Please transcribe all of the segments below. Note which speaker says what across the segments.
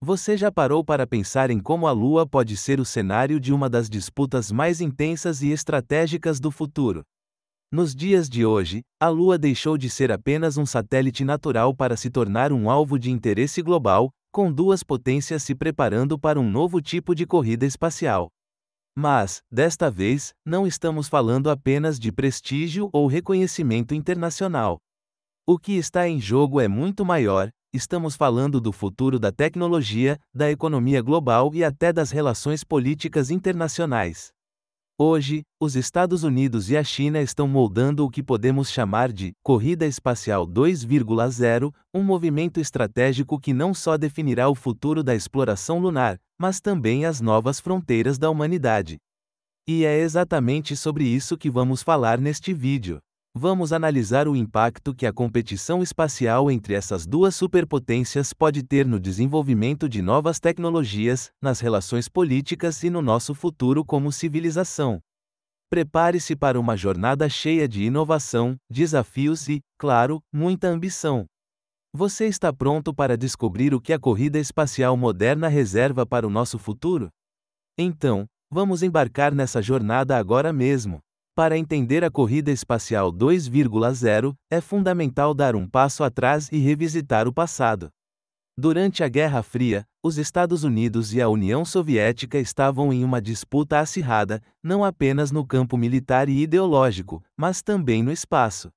Speaker 1: Você já parou para pensar em como a Lua pode ser o cenário de uma das disputas mais intensas e estratégicas do futuro? Nos dias de hoje, a Lua deixou de ser apenas um satélite natural para se tornar um alvo de interesse global, com duas potências se preparando para um novo tipo de corrida espacial. Mas, desta vez, não estamos falando apenas de prestígio ou reconhecimento internacional. O que está em jogo é muito maior. Estamos falando do futuro da tecnologia, da economia global e até das relações políticas internacionais. Hoje, os Estados Unidos e a China estão moldando o que podemos chamar de Corrida Espacial 2.0, um movimento estratégico que não só definirá o futuro da exploração lunar, mas também as novas fronteiras da humanidade. E é exatamente sobre isso que vamos falar neste vídeo. Vamos analisar o impacto que a competição espacial entre essas duas superpotências pode ter no desenvolvimento de novas tecnologias, nas relações políticas e no nosso futuro como civilização. Prepare-se para uma jornada cheia de inovação, desafios e, claro, muita ambição. Você está pronto para descobrir o que a corrida espacial moderna reserva para o nosso futuro? Então, vamos embarcar nessa jornada agora mesmo. Para entender a corrida espacial 2.0, é fundamental dar um passo atrás e revisitar o passado. Durante a Guerra Fria, os Estados Unidos e a União Soviética estavam em uma disputa acirrada, não apenas no campo militar e ideológico, mas também no espaço.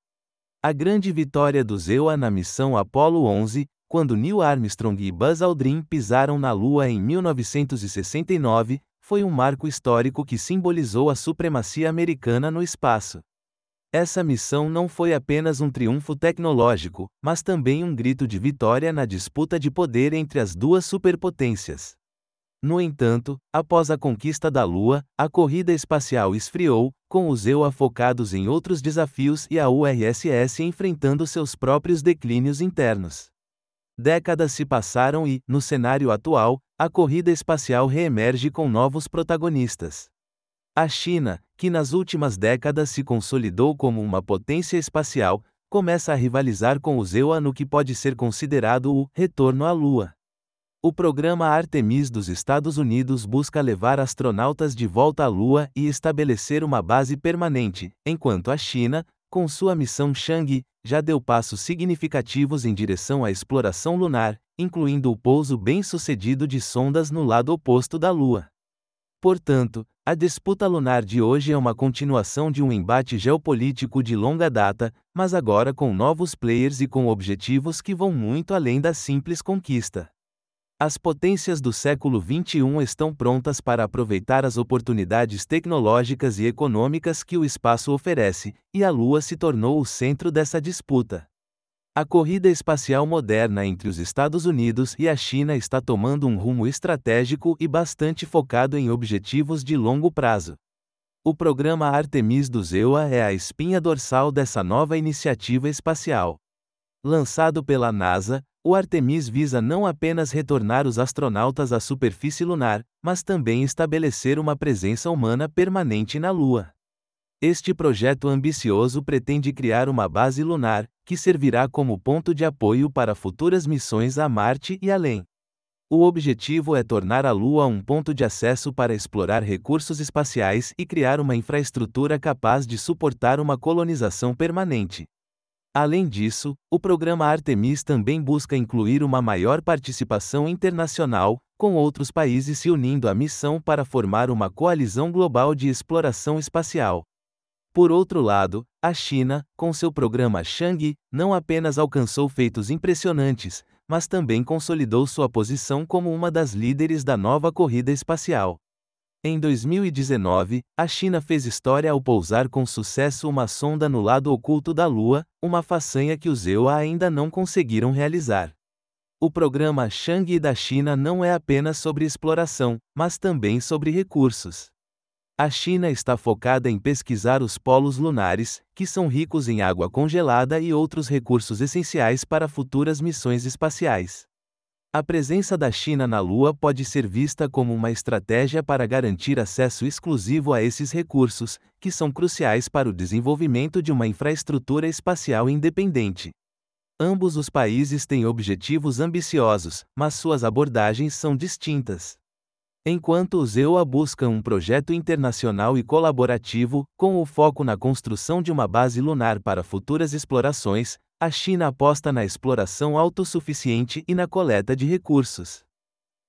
Speaker 1: A grande vitória dos EUA na missão Apollo 11, quando Neil Armstrong e Buzz Aldrin pisaram na Lua em 1969, foi um marco histórico que simbolizou a supremacia americana no espaço. Essa missão não foi apenas um triunfo tecnológico, mas também um grito de vitória na disputa de poder entre as duas superpotências. No entanto, após a conquista da Lua, a corrida espacial esfriou, com os EUA focados em outros desafios e a URSS enfrentando seus próprios declínios internos. Décadas se passaram e, no cenário atual, a corrida espacial reemerge com novos protagonistas. A China, que nas últimas décadas se consolidou como uma potência espacial, começa a rivalizar com os EUA no que pode ser considerado o retorno à Lua. O programa Artemis dos Estados Unidos busca levar astronautas de volta à Lua e estabelecer uma base permanente, enquanto a China, com sua missão Chang'e, já deu passos significativos em direção à exploração lunar, incluindo o pouso bem-sucedido de sondas no lado oposto da Lua. Portanto, a disputa lunar de hoje é uma continuação de um embate geopolítico de longa data, mas agora com novos players e com objetivos que vão muito além da simples conquista. As potências do século XXI estão prontas para aproveitar as oportunidades tecnológicas e econômicas que o espaço oferece, e a Lua se tornou o centro dessa disputa. A corrida espacial moderna entre os Estados Unidos e a China está tomando um rumo estratégico e bastante focado em objetivos de longo prazo. O programa Artemis dos EUA é a espinha dorsal dessa nova iniciativa espacial. Lançado pela NASA, o Artemis visa não apenas retornar os astronautas à superfície lunar, mas também estabelecer uma presença humana permanente na Lua. Este projeto ambicioso pretende criar uma base lunar, que servirá como ponto de apoio para futuras missões a Marte e além. O objetivo é tornar a Lua um ponto de acesso para explorar recursos espaciais e criar uma infraestrutura capaz de suportar uma colonização permanente. Além disso, o programa Artemis também busca incluir uma maior participação internacional, com outros países se unindo à missão para formar uma coalizão global de exploração espacial. Por outro lado, a China, com seu programa Chang'e, não apenas alcançou feitos impressionantes, mas também consolidou sua posição como uma das líderes da nova corrida espacial. Em 2019, a China fez história ao pousar com sucesso uma sonda no lado oculto da Lua, uma façanha que os EUA ainda não conseguiram realizar. O programa Chang'e da China não é apenas sobre exploração, mas também sobre recursos. A China está focada em pesquisar os polos lunares, que são ricos em água congelada e outros recursos essenciais para futuras missões espaciais. A presença da China na Lua pode ser vista como uma estratégia para garantir acesso exclusivo a esses recursos, que são cruciais para o desenvolvimento de uma infraestrutura espacial independente. Ambos os países têm objetivos ambiciosos, mas suas abordagens são distintas. Enquanto os EUA buscam um projeto internacional e colaborativo, com o foco na construção de uma base lunar para futuras explorações, a China aposta na exploração autossuficiente e na coleta de recursos.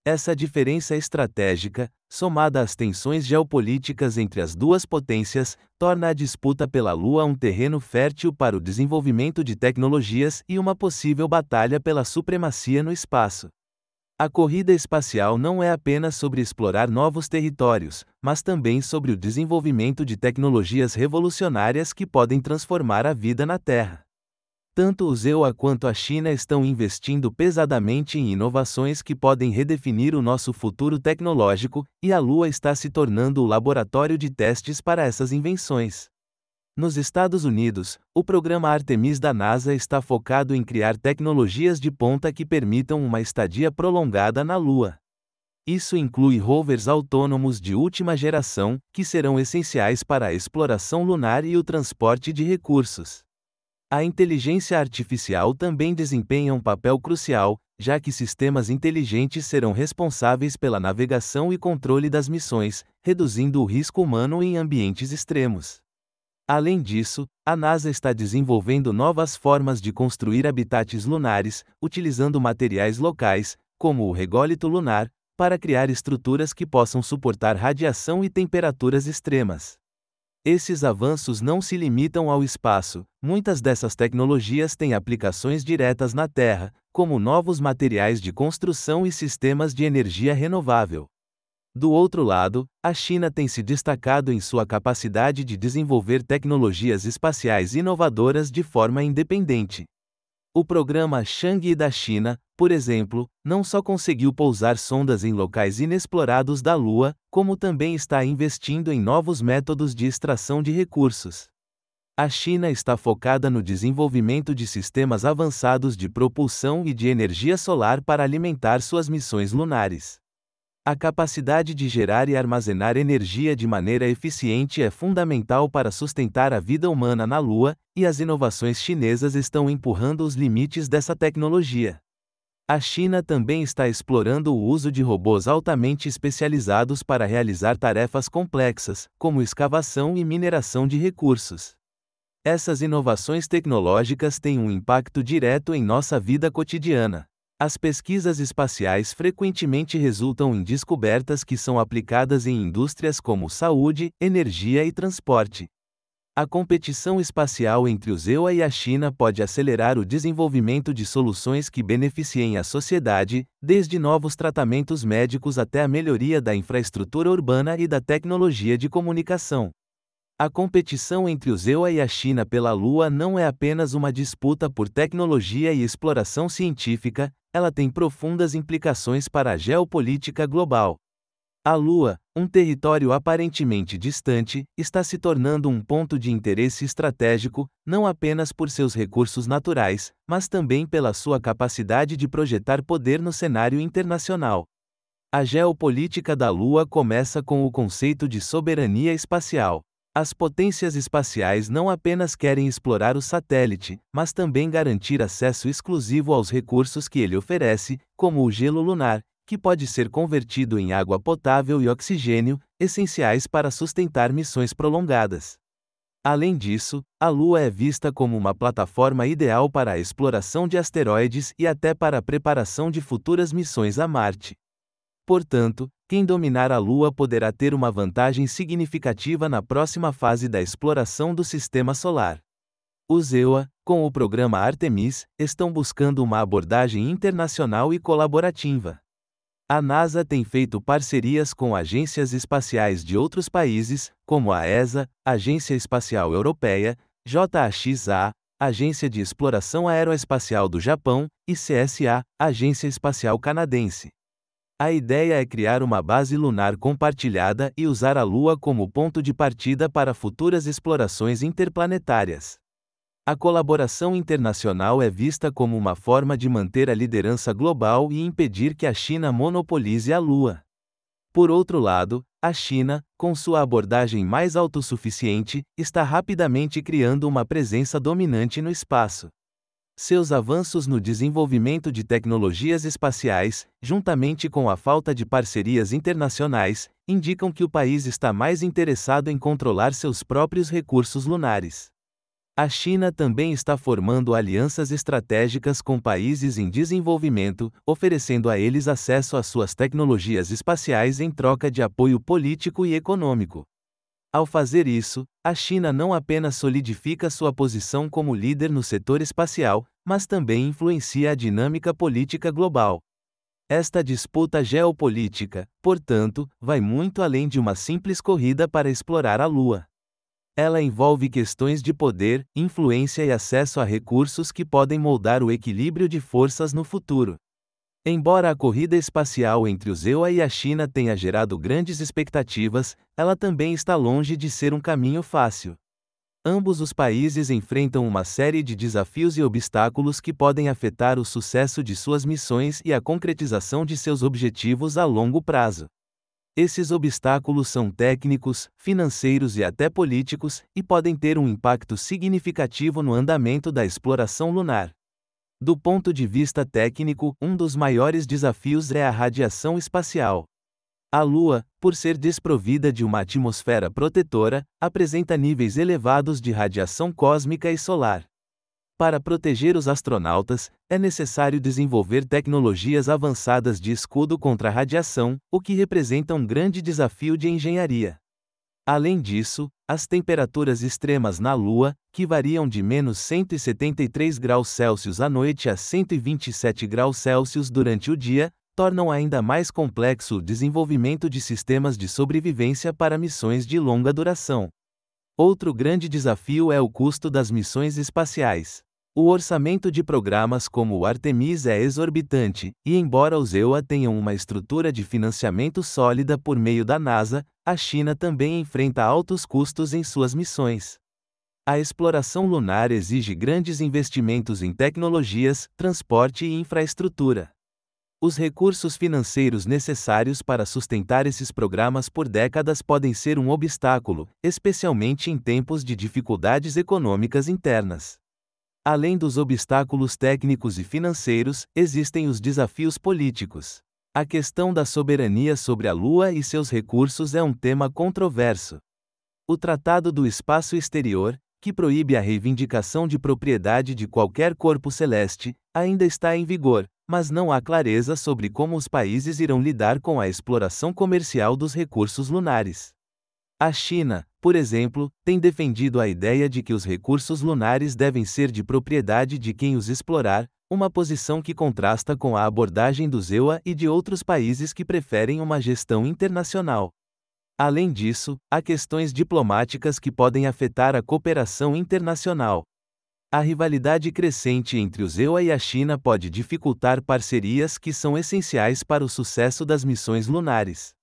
Speaker 1: Essa diferença estratégica, somada às tensões geopolíticas entre as duas potências, torna a disputa pela Lua um terreno fértil para o desenvolvimento de tecnologias e uma possível batalha pela supremacia no espaço. A corrida espacial não é apenas sobre explorar novos territórios, mas também sobre o desenvolvimento de tecnologias revolucionárias que podem transformar a vida na Terra. Tanto os EUA quanto a China estão investindo pesadamente em inovações que podem redefinir o nosso futuro tecnológico, e a Lua está se tornando o laboratório de testes para essas invenções. Nos Estados Unidos, o programa Artemis da NASA está focado em criar tecnologias de ponta que permitam uma estadia prolongada na Lua. Isso inclui rovers autônomos de última geração, que serão essenciais para a exploração lunar e o transporte de recursos. A inteligência artificial também desempenha um papel crucial, já que sistemas inteligentes serão responsáveis pela navegação e controle das missões, reduzindo o risco humano em ambientes extremos. Além disso, a NASA está desenvolvendo novas formas de construir habitats lunares, utilizando materiais locais, como o rególito lunar, para criar estruturas que possam suportar radiação e temperaturas extremas. Esses avanços não se limitam ao espaço, muitas dessas tecnologias têm aplicações diretas na Terra, como novos materiais de construção e sistemas de energia renovável. Do outro lado, a China tem se destacado em sua capacidade de desenvolver tecnologias espaciais inovadoras de forma independente. O programa Chang'e da China, por exemplo, não só conseguiu pousar sondas em locais inexplorados da Lua, como também está investindo em novos métodos de extração de recursos. A China está focada no desenvolvimento de sistemas avançados de propulsão e de energia solar para alimentar suas missões lunares. A capacidade de gerar e armazenar energia de maneira eficiente é fundamental para sustentar a vida humana na Lua, e as inovações chinesas estão empurrando os limites dessa tecnologia. A China também está explorando o uso de robôs altamente especializados para realizar tarefas complexas, como escavação e mineração de recursos. Essas inovações tecnológicas têm um impacto direto em nossa vida cotidiana. As pesquisas espaciais frequentemente resultam em descobertas que são aplicadas em indústrias como saúde, energia e transporte. A competição espacial entre os EUA e a China pode acelerar o desenvolvimento de soluções que beneficiem a sociedade, desde novos tratamentos médicos até a melhoria da infraestrutura urbana e da tecnologia de comunicação. A competição entre os EUA e a China pela Lua não é apenas uma disputa por tecnologia e exploração científica, ela tem profundas implicações para a geopolítica global. A Lua, um território aparentemente distante, está se tornando um ponto de interesse estratégico, não apenas por seus recursos naturais, mas também pela sua capacidade de projetar poder no cenário internacional. A geopolítica da Lua começa com o conceito de soberania espacial. As potências espaciais não apenas querem explorar o satélite, mas também garantir acesso exclusivo aos recursos que ele oferece, como o gelo lunar, que pode ser convertido em água potável e oxigênio, essenciais para sustentar missões prolongadas. Além disso, a Lua é vista como uma plataforma ideal para a exploração de asteroides e até para a preparação de futuras missões a Marte. Portanto, quem dominar a Lua poderá ter uma vantagem significativa na próxima fase da exploração do Sistema Solar. Os EUA, com o programa Artemis, estão buscando uma abordagem internacional e colaborativa. A NASA tem feito parcerias com agências espaciais de outros países, como a ESA, Agência Espacial Europeia, JAXA, Agência de Exploração Aeroespacial do Japão, e CSA, Agência Espacial Canadense. A ideia é criar uma base lunar compartilhada e usar a Lua como ponto de partida para futuras explorações interplanetárias. A colaboração internacional é vista como uma forma de manter a liderança global e impedir que a China monopolize a Lua. Por outro lado, a China, com sua abordagem mais autossuficiente, está rapidamente criando uma presença dominante no espaço. Seus avanços no desenvolvimento de tecnologias espaciais, juntamente com a falta de parcerias internacionais, indicam que o país está mais interessado em controlar seus próprios recursos lunares. A China também está formando alianças estratégicas com países em desenvolvimento, oferecendo a eles acesso às suas tecnologias espaciais em troca de apoio político e econômico. Ao fazer isso, a China não apenas solidifica sua posição como líder no setor espacial, mas também influencia a dinâmica política global. Esta disputa geopolítica, portanto, vai muito além de uma simples corrida para explorar a Lua. Ela envolve questões de poder, influência e acesso a recursos que podem moldar o equilíbrio de forças no futuro. Embora a corrida espacial entre os EUA e a China tenha gerado grandes expectativas, ela também está longe de ser um caminho fácil. Ambos os países enfrentam uma série de desafios e obstáculos que podem afetar o sucesso de suas missões e a concretização de seus objetivos a longo prazo. Esses obstáculos são técnicos, financeiros e até políticos, e podem ter um impacto significativo no andamento da exploração lunar. Do ponto de vista técnico, um dos maiores desafios é a radiação espacial. A Lua, por ser desprovida de uma atmosfera protetora, apresenta níveis elevados de radiação cósmica e solar. Para proteger os astronautas, é necessário desenvolver tecnologias avançadas de escudo contra a radiação, o que representa um grande desafio de engenharia. Além disso, as temperaturas extremas na Lua, que variam de menos 173 graus Celsius à noite a 127 graus Celsius durante o dia, tornam ainda mais complexo o desenvolvimento de sistemas de sobrevivência para missões de longa duração. Outro grande desafio é o custo das missões espaciais. O orçamento de programas como o Artemis é exorbitante, e embora os EUA tenham uma estrutura de financiamento sólida por meio da NASA, a China também enfrenta altos custos em suas missões. A exploração lunar exige grandes investimentos em tecnologias, transporte e infraestrutura. Os recursos financeiros necessários para sustentar esses programas por décadas podem ser um obstáculo, especialmente em tempos de dificuldades econômicas internas. Além dos obstáculos técnicos e financeiros, existem os desafios políticos. A questão da soberania sobre a Lua e seus recursos é um tema controverso. O Tratado do Espaço Exterior, que proíbe a reivindicação de propriedade de qualquer corpo celeste, ainda está em vigor, mas não há clareza sobre como os países irão lidar com a exploração comercial dos recursos lunares. A China, por exemplo, tem defendido a ideia de que os recursos lunares devem ser de propriedade de quem os explorar, uma posição que contrasta com a abordagem dos EUA e de outros países que preferem uma gestão internacional. Além disso, há questões diplomáticas que podem afetar a cooperação internacional. A rivalidade crescente entre os EUA e a China pode dificultar parcerias que são essenciais para o sucesso das missões lunares.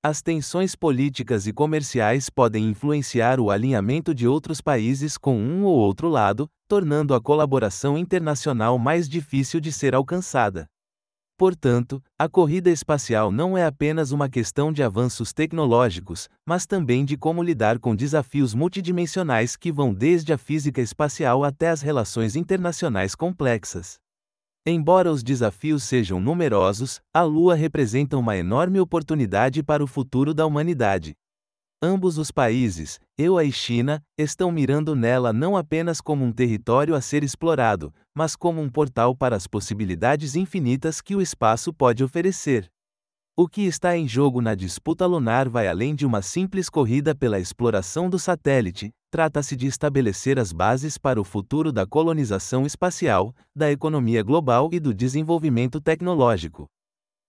Speaker 1: As tensões políticas e comerciais podem influenciar o alinhamento de outros países com um ou outro lado, tornando a colaboração internacional mais difícil de ser alcançada. Portanto, a corrida espacial não é apenas uma questão de avanços tecnológicos, mas também de como lidar com desafios multidimensionais que vão desde a física espacial até as relações internacionais complexas. Embora os desafios sejam numerosos, a Lua representa uma enorme oportunidade para o futuro da humanidade. Ambos os países, EUA e China, estão mirando nela não apenas como um território a ser explorado, mas como um portal para as possibilidades infinitas que o espaço pode oferecer. O que está em jogo na disputa lunar vai além de uma simples corrida pela exploração do satélite. Trata-se de estabelecer as bases para o futuro da colonização espacial, da economia global e do desenvolvimento tecnológico.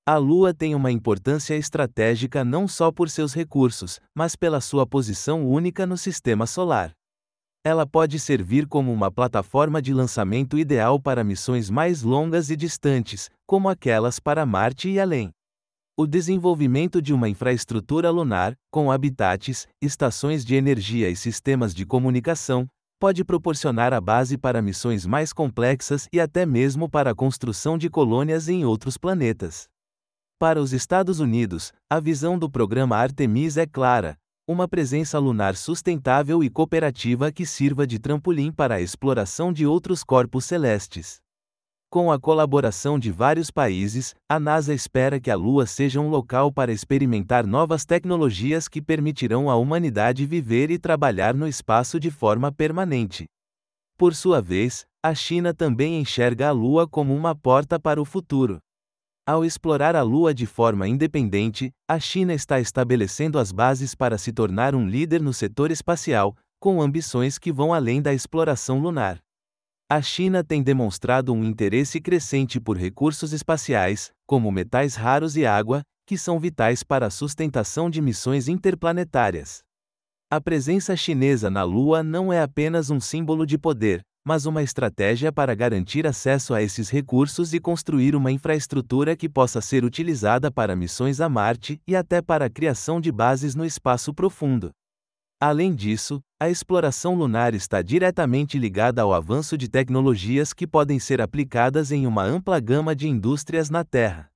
Speaker 1: A Lua tem uma importância estratégica não só por seus recursos, mas pela sua posição única no sistema solar. Ela pode servir como uma plataforma de lançamento ideal para missões mais longas e distantes, como aquelas para Marte e além. O desenvolvimento de uma infraestrutura lunar, com habitats, estações de energia e sistemas de comunicação, pode proporcionar a base para missões mais complexas e até mesmo para a construção de colônias em outros planetas. Para os Estados Unidos, a visão do programa Artemis é clara: Uma presença lunar sustentável e cooperativa que sirva de trampolim para a exploração de outros corpos celestes. Com a colaboração de vários países, a NASA espera que a Lua seja um local para experimentar novas tecnologias que permitirão à humanidade viver e trabalhar no espaço de forma permanente. Por sua vez, a China também enxerga a Lua como uma porta para o futuro. Ao explorar a Lua de forma independente, a China está estabelecendo as bases para se tornar um líder no setor espacial, com ambições que vão além da exploração lunar. A China tem demonstrado um interesse crescente por recursos espaciais, como metais raros e água, que são vitais para a sustentação de missões interplanetárias. A presença chinesa na Lua não é apenas um símbolo de poder, mas uma estratégia para garantir acesso a esses recursos e construir uma infraestrutura que possa ser utilizada para missões a Marte e até para a criação de bases no espaço profundo. Além disso, a exploração lunar está diretamente ligada ao avanço de tecnologias que podem ser aplicadas em uma ampla gama de indústrias na Terra.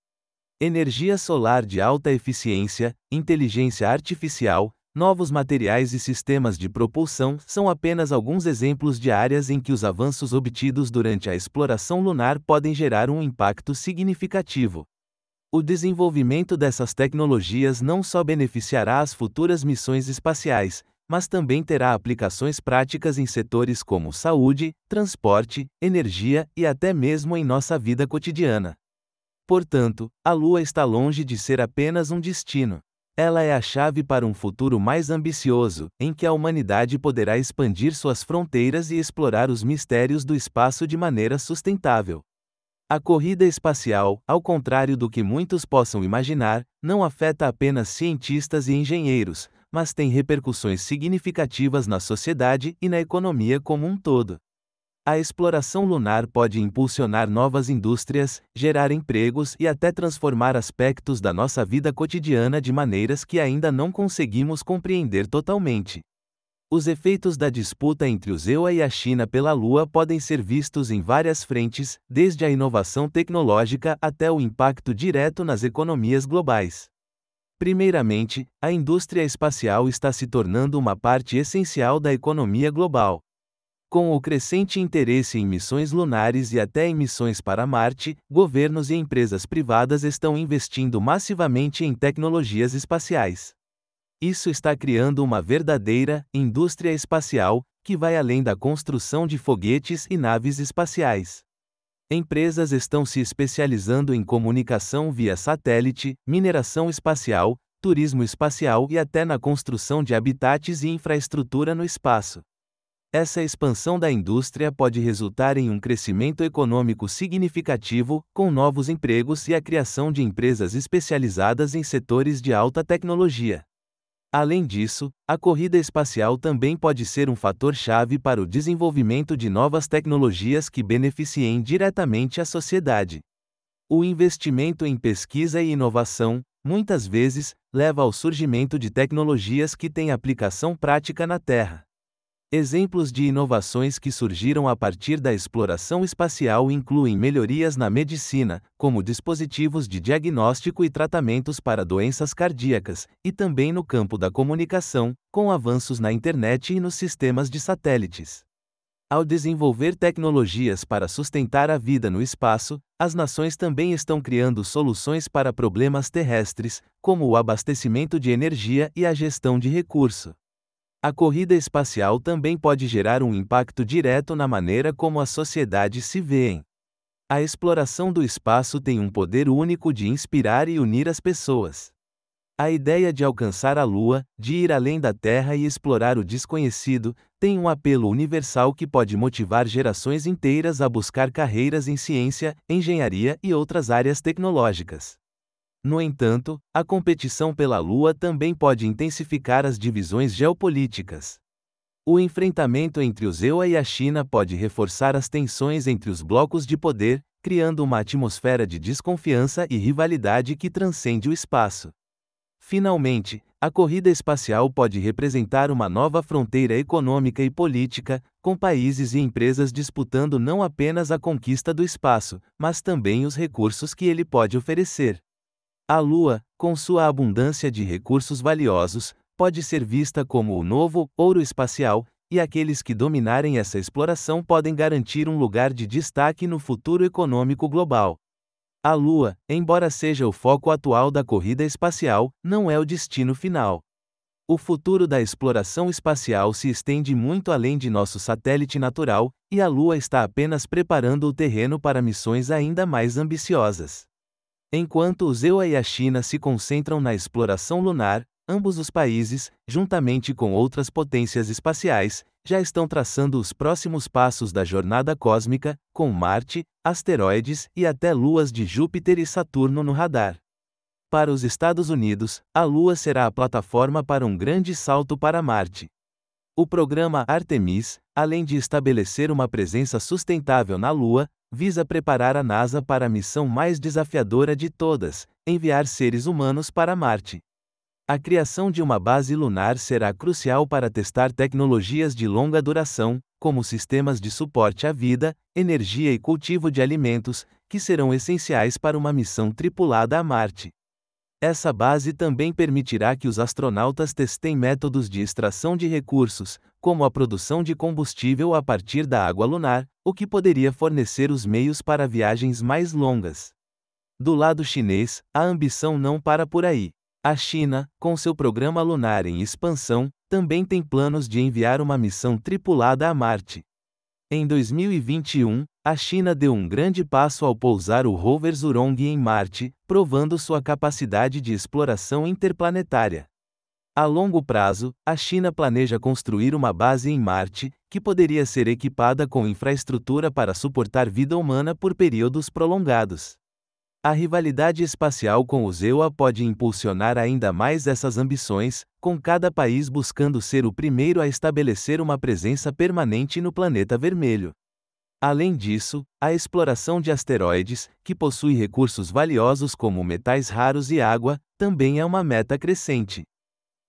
Speaker 1: Energia solar de alta eficiência, inteligência artificial, novos materiais e sistemas de propulsão são apenas alguns exemplos de áreas em que os avanços obtidos durante a exploração lunar podem gerar um impacto significativo. O desenvolvimento dessas tecnologias não só beneficiará as futuras missões espaciais, mas também terá aplicações práticas em setores como saúde, transporte, energia e até mesmo em nossa vida cotidiana. Portanto, a Lua está longe de ser apenas um destino. Ela é a chave para um futuro mais ambicioso, em que a humanidade poderá expandir suas fronteiras e explorar os mistérios do espaço de maneira sustentável. A corrida espacial, ao contrário do que muitos possam imaginar, não afeta apenas cientistas e engenheiros, mas tem repercussões significativas na sociedade e na economia como um todo. A exploração lunar pode impulsionar novas indústrias, gerar empregos e até transformar aspectos da nossa vida cotidiana de maneiras que ainda não conseguimos compreender totalmente. Os efeitos da disputa entre os EUA e a China pela Lua podem ser vistos em várias frentes, desde a inovação tecnológica até o impacto direto nas economias globais. Primeiramente, a indústria espacial está se tornando uma parte essencial da economia global. Com o crescente interesse em missões lunares e até em missões para Marte, governos e empresas privadas estão investindo massivamente em tecnologias espaciais. Isso está criando uma verdadeira indústria espacial, que vai além da construção de foguetes e naves espaciais. Empresas estão se especializando em comunicação via satélite, mineração espacial, turismo espacial e até na construção de habitats e infraestrutura no espaço. Essa expansão da indústria pode resultar em um crescimento econômico significativo, com novos empregos e a criação de empresas especializadas em setores de alta tecnologia. Além disso, a corrida espacial também pode ser um fator-chave para o desenvolvimento de novas tecnologias que beneficiem diretamente a sociedade. O investimento em pesquisa e inovação, muitas vezes, leva ao surgimento de tecnologias que têm aplicação prática na Terra. Exemplos de inovações que surgiram a partir da exploração espacial incluem melhorias na medicina, como dispositivos de diagnóstico e tratamentos para doenças cardíacas, e também no campo da comunicação, com avanços na internet e nos sistemas de satélites. Ao desenvolver tecnologias para sustentar a vida no espaço, as nações também estão criando soluções para problemas terrestres, como o abastecimento de energia e a gestão de recursos. A corrida espacial também pode gerar um impacto direto na maneira como as sociedades se veem. A exploração do espaço tem um poder único de inspirar e unir as pessoas. A ideia de alcançar a Lua, de ir além da Terra e explorar o desconhecido, tem um apelo universal que pode motivar gerações inteiras a buscar carreiras em ciência, engenharia e outras áreas tecnológicas. No entanto, a competição pela Lua também pode intensificar as divisões geopolíticas. O enfrentamento entre os EUA e a China pode reforçar as tensões entre os blocos de poder, criando uma atmosfera de desconfiança e rivalidade que transcende o espaço. Finalmente, a corrida espacial pode representar uma nova fronteira econômica e política, com países e empresas disputando não apenas a conquista do espaço, mas também os recursos que ele pode oferecer. A Lua, com sua abundância de recursos valiosos, pode ser vista como o novo ouro espacial, e aqueles que dominarem essa exploração podem garantir um lugar de destaque no futuro econômico global. A Lua, embora seja o foco atual da corrida espacial, não é o destino final. O futuro da exploração espacial se estende muito além de nosso satélite natural, e a Lua está apenas preparando o terreno para missões ainda mais ambiciosas. Enquanto os EUA e a China se concentram na exploração lunar, ambos os países, juntamente com outras potências espaciais, já estão traçando os próximos passos da jornada cósmica, com Marte, asteroides e até luas de Júpiter e Saturno no radar. Para os Estados Unidos, a Lua será a plataforma para um grande salto para Marte. O programa Artemis, além de estabelecer uma presença sustentável na Lua, visa preparar a NASA para a missão mais desafiadora de todas: enviar seres humanos para Marte. A criação de uma base lunar será crucial para testar tecnologias de longa duração, como sistemas de suporte à vida, energia e cultivo de alimentos, que serão essenciais para uma missão tripulada a Marte. Essa base também permitirá que os astronautas testem métodos de extração de recursos, como a produção de combustível a partir da água lunar, o que poderia fornecer os meios para viagens mais longas. Do lado chinês, a ambição não para por aí. A China, com seu programa lunar em expansão, também tem planos de enviar uma missão tripulada a Marte. Em 2021, a China deu um grande passo ao pousar o rover Zhurong em Marte, provando sua capacidade de exploração interplanetária. A longo prazo, a China planeja construir uma base em Marte, que poderia ser equipada com infraestrutura para suportar vida humana por períodos prolongados. A rivalidade espacial com os EUA pode impulsionar ainda mais essas ambições, com cada país buscando ser o primeiro a estabelecer uma presença permanente no planeta vermelho. Além disso, a exploração de asteroides, que possui recursos valiosos como metais raros e água, também é uma meta crescente.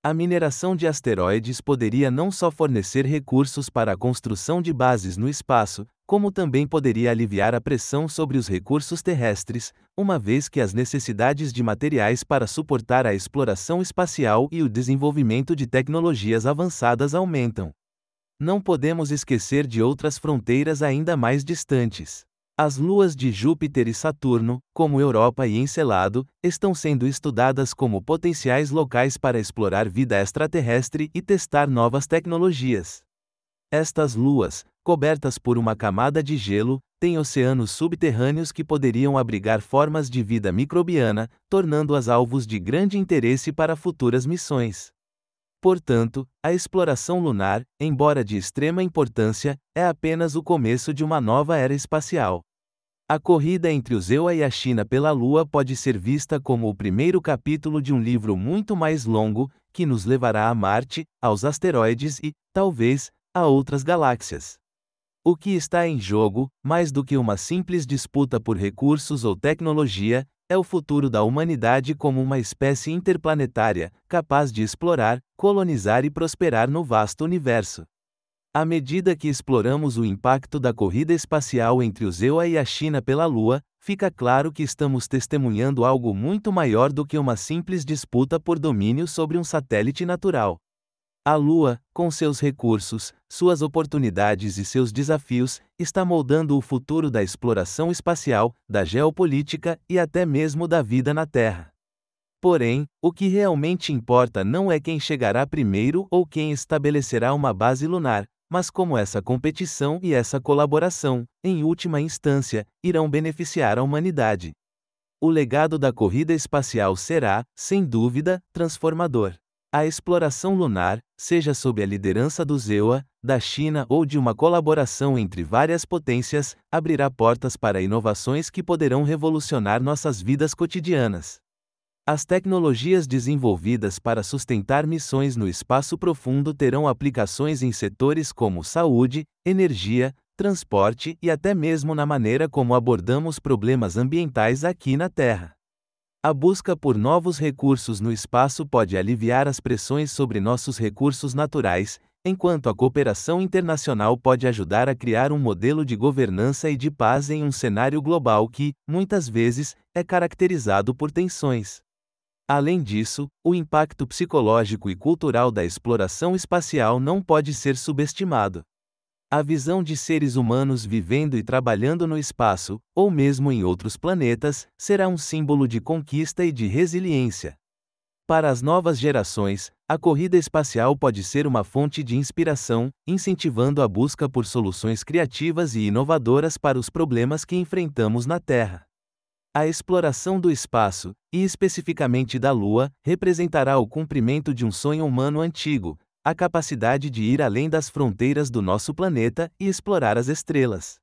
Speaker 1: A mineração de asteroides poderia não só fornecer recursos para a construção de bases no espaço, como também poderia aliviar a pressão sobre os recursos terrestres, uma vez que as necessidades de materiais para suportar a exploração espacial e o desenvolvimento de tecnologias avançadas aumentam. Não podemos esquecer de outras fronteiras ainda mais distantes. As luas de Júpiter e Saturno, como Europa e Encélado, estão sendo estudadas como potenciais locais para explorar vida extraterrestre e testar novas tecnologias. Estas luas, cobertas por uma camada de gelo, têm oceanos subterrâneos que poderiam abrigar formas de vida microbiana, tornando-as alvos de grande interesse para futuras missões. Portanto, a exploração lunar, embora de extrema importância, é apenas o começo de uma nova era espacial. A corrida entre os EUA e a China pela Lua pode ser vista como o primeiro capítulo de um livro muito mais longo, que nos levará a Marte, aos asteroides e, talvez, a outras galáxias. O que está em jogo, mais do que uma simples disputa por recursos ou tecnologia, é o futuro da humanidade como uma espécie interplanetária, capaz de explorar, colonizar e prosperar no vasto universo. À medida que exploramos o impacto da corrida espacial entre os EUA e a China pela Lua, fica claro que estamos testemunhando algo muito maior do que uma simples disputa por domínio sobre um satélite natural. A Lua, com seus recursos, suas oportunidades e seus desafios, está moldando o futuro da exploração espacial, da geopolítica e até mesmo da vida na Terra. Porém, o que realmente importa não é quem chegará primeiro ou quem estabelecerá uma base lunar, mas como essa competição e essa colaboração, em última instância, irão beneficiar a humanidade. O legado da corrida espacial será, sem dúvida, transformador. A exploração lunar, seja sob a liderança do EUA, da China ou de uma colaboração entre várias potências, abrirá portas para inovações que poderão revolucionar nossas vidas cotidianas. As tecnologias desenvolvidas para sustentar missões no espaço profundo terão aplicações em setores como saúde, energia, transporte e até mesmo na maneira como abordamos problemas ambientais aqui na Terra. A busca por novos recursos no espaço pode aliviar as pressões sobre nossos recursos naturais, enquanto a cooperação internacional pode ajudar a criar um modelo de governança e de paz em um cenário global que, muitas vezes, é caracterizado por tensões. Além disso, o impacto psicológico e cultural da exploração espacial não pode ser subestimado. A visão de seres humanos vivendo e trabalhando no espaço, ou mesmo em outros planetas, será um símbolo de conquista e de resiliência. Para as novas gerações, a corrida espacial pode ser uma fonte de inspiração, incentivando a busca por soluções criativas e inovadoras para os problemas que enfrentamos na Terra. A exploração do espaço, e especificamente da Lua, representará o cumprimento de um sonho humano antigo, a capacidade de ir além das fronteiras do nosso planeta e explorar as estrelas.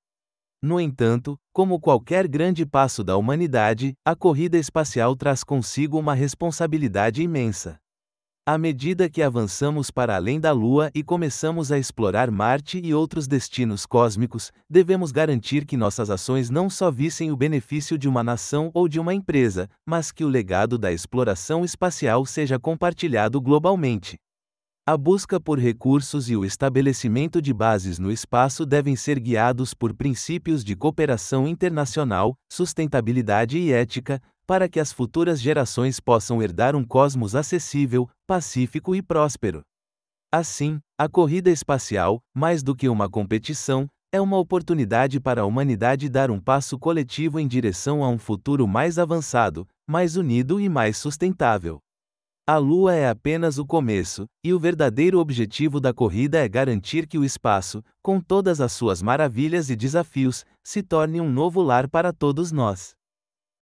Speaker 1: No entanto, como qualquer grande passo da humanidade, a corrida espacial traz consigo uma responsabilidade imensa. À medida que avançamos para além da Lua e começamos a explorar Marte e outros destinos cósmicos, devemos garantir que nossas ações não só visem o benefício de uma nação ou de uma empresa, mas que o legado da exploração espacial seja compartilhado globalmente. A busca por recursos e o estabelecimento de bases no espaço devem ser guiados por princípios de cooperação internacional, sustentabilidade e ética, para que as futuras gerações possam herdar um cosmos acessível, pacífico e próspero. Assim, a corrida espacial, mais do que uma competição, é uma oportunidade para a humanidade dar um passo coletivo em direção a um futuro mais avançado, mais unido e mais sustentável. A Lua é apenas o começo, e o verdadeiro objetivo da corrida é garantir que o espaço, com todas as suas maravilhas e desafios, se torne um novo lar para todos nós.